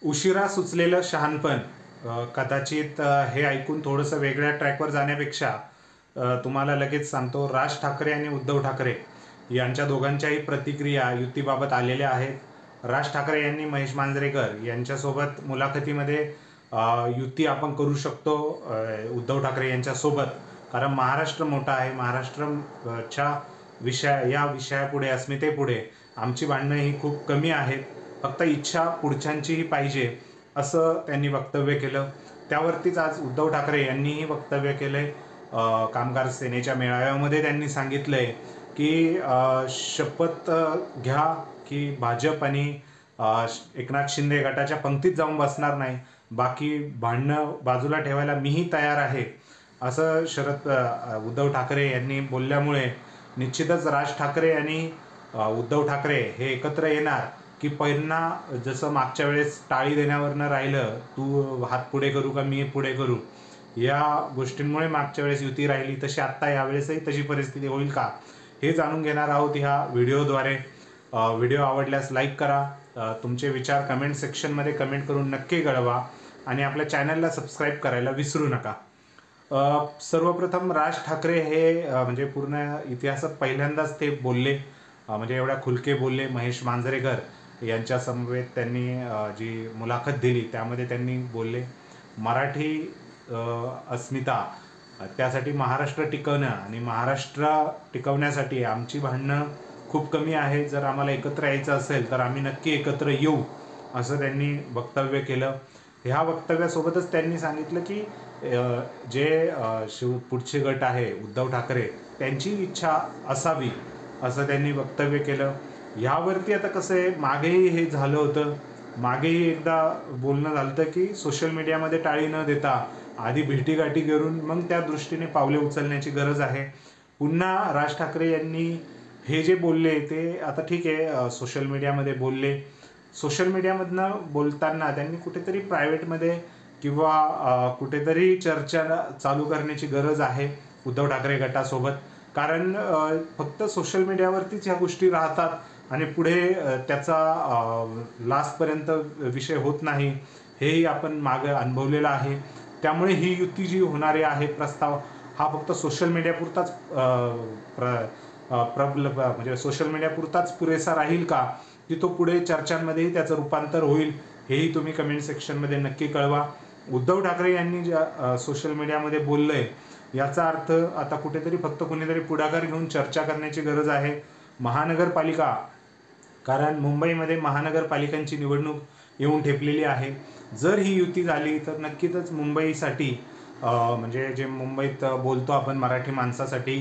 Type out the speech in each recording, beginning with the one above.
उशिरा सुचलेलं शहाणपण. कदाचित हे ऐकून थोडंसं वेगळ्या ट्रॅकवर जाण्यापेक्षा तुम्हाला लगेच सांगतो, राज ठाकरे आणि उद्धव ठाकरे यांच्या दोघांच्याही प्रतिक्रिया युतीबाबत आलेल्या आहेत. राज ठाकरे यांनी महेश मांजरेकर यांच्यासोबत मुलाखतीमध्ये युती आपण करू शकतो उद्धव ठाकरे यांच्यासोबत, कारण महाराष्ट्र मोठा आहे. महाराष्ट्राच्या या विषयापुढे, अस्मितेपुढे आमची भांडणं ही खूप कमी आहेत. फक्त इच्छा पुढच्यांचीही पाहिजे, असं त्यांनी वक्तव्य केलं. त्यावरतीच आज उद्धव ठाकरे यांनीही वक्तव्य केलंय. कामगार सेनेच्या मेळाव्यामध्ये त्यांनी सांगितलंय की शपथ घ्या की भाजप आणि एकनाथ शिंदे गटाच्या पंक्तीत जाऊन बसणार नाही, बाकी भांडणं बाजूला ठेवायला मीही तयार आहे, असं उद्धव ठाकरे यांनी बोलल्यामुळे निश्चितच राज ठाकरे आणि उद्धव ठाकरे हे एकत्र येणार की पहिल्यांदा जसं मागच्या वेळेस टाळी देण्यावरनं राहिलं, तू हात पुढे करू का मी पुढे करू, या गोष्टींमुळे मागच्या वेळेस युती राहिली, तशी आत्ता यावेळेसही तशी परिस्थिती होईल का, हे जाणून घेणार आहोत ह्या व्हिडिओद्वारे. व्हिडिओ आवडल्यास लाईक करा, तुमचे विचार कमेंट सेक्शनमध्ये कमेंट करून नक्की कळवा आणि आपल्या चॅनलला सबस्क्राईब करायला विसरू नका. सर्वप्रथम राज ठाकरे हे म्हणजे पूर्ण इतिहासात पहिल्यांदाच ते बोलले, म्हणजे एवढ्या खुलके बोलले. महेश मांजरेकर यांच्या समवेत त्यांनी जी मुलाखत दिली त्यामध्ये त्यांनी बोलले, मराठी अस्मिता, त्यासाठी महाराष्ट्र टिकवणं आणि महाराष्ट्र टिकवण्यासाठी आमची भांडणं खूप कमी आहे. जर आम्हाला एकत्र यायचं असेल तर आम्ही नक्की एकत्र येऊ, असं त्यांनी वक्तव्य केलं. ह्या वक्तव्यासोबतच त्यांनी सांगितलं की जे पुढचे गट आहे उद्धव ठाकरे त्यांची इच्छा असावी, असं त्यांनी वक्तव्य केलं. ह्यावरती आता कसं आहे, मागेही हे झालं होतं, मागेही एकदा बोलणं झालं होतं की सोशल मीडियामध्ये टाळी न देता आधी भेटीगाठी करून मग त्या दृष्टीने पावले उचलण्याची गरज आहे. पुन्हा राज ठाकरे यांनी हे जे बोलले ते आता ठीक आहे, सोशल मीडियामध्ये बोलले. सोशल मीडियामधनं बोलताना त्यांनी कुठेतरी प्रायव्हेटमध्ये किंवा कुठेतरी चर्चा चालू करण्याची गरज आहे उद्धव ठाकरे गटासोबत, कारण फक्त सोशल मीडियावरतीच ह्या गोष्टी राहतात आणि पुढे त्याचा लास्टपर्यंत विषय होत नाही, हेही आपण मागं अनुभवलेलं आहे. त्यामुळे ही युती जी होणारी आहे प्रस्ताव, हा फक्त सोशल मीडियापुरताच म्हणजे सोशल मीडियापुरताच पुरेसा राहील का, की तो पुढे चर्चांमध्येही त्याचं रूपांतर होईल, हेही तुम्ही कमेंट सेक्शनमध्ये नक्की कळवा. उद्धव ठाकरे यांनी ज्या सोशल मीडियामध्ये बोललंय याचा अर्थ आता कुठेतरी फक्त कुणीतरी पुढाकार घेऊन चर्चा करण्याची गरज आहे. महानगरपालिका, कारण मुंबईमध्ये महानगरपालिकांची निवडणूक येऊन ठेपलेली आहे. जर ही युती झाली तर नक्कीच मुंबईसाठी म्हणजे जे मुंबईत बोलतो आपण मराठी माणसासाठी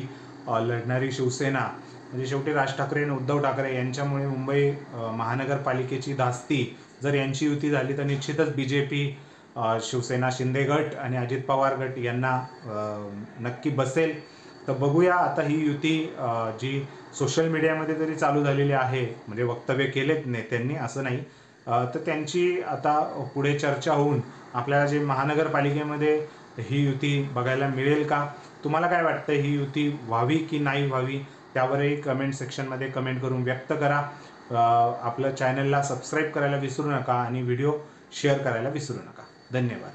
लढणारी शिवसेना, म्हणजे शेवटी राज ठाकरे आणि उद्धव ठाकरे यांच्यामुळे मुंबई महानगरपालिकेची धास्ती, जर यांची युती झाली तर निश्चितच BJP, शिवसेना शिंदे गट आणि अजित पवार गट यांना नक्की बसेल. तर बघूया आता ही युती जी सोशल मीडियामध्ये तरी चालू झालेली आहे, म्हणजे वक्तव्य केलेत नेत्यांनी असं नाही, तर त्यांची आता पुढे चर्चा होऊन आपल्याला जे महानगरपालिकेमध्ये ही युती बघायला मिळेल का. तुम्हाला काय वाटतं, ही युती व्हावी की नाही व्हावी, त्यावरही कमेंट सेक्शनमध्ये कमेंट करून व्यक्त करा. आपलं चॅनलला सबस्क्राईब करायला विसरू नका आणि व्हिडिओ शेअर करायला विसरू नका. धन्यवाद.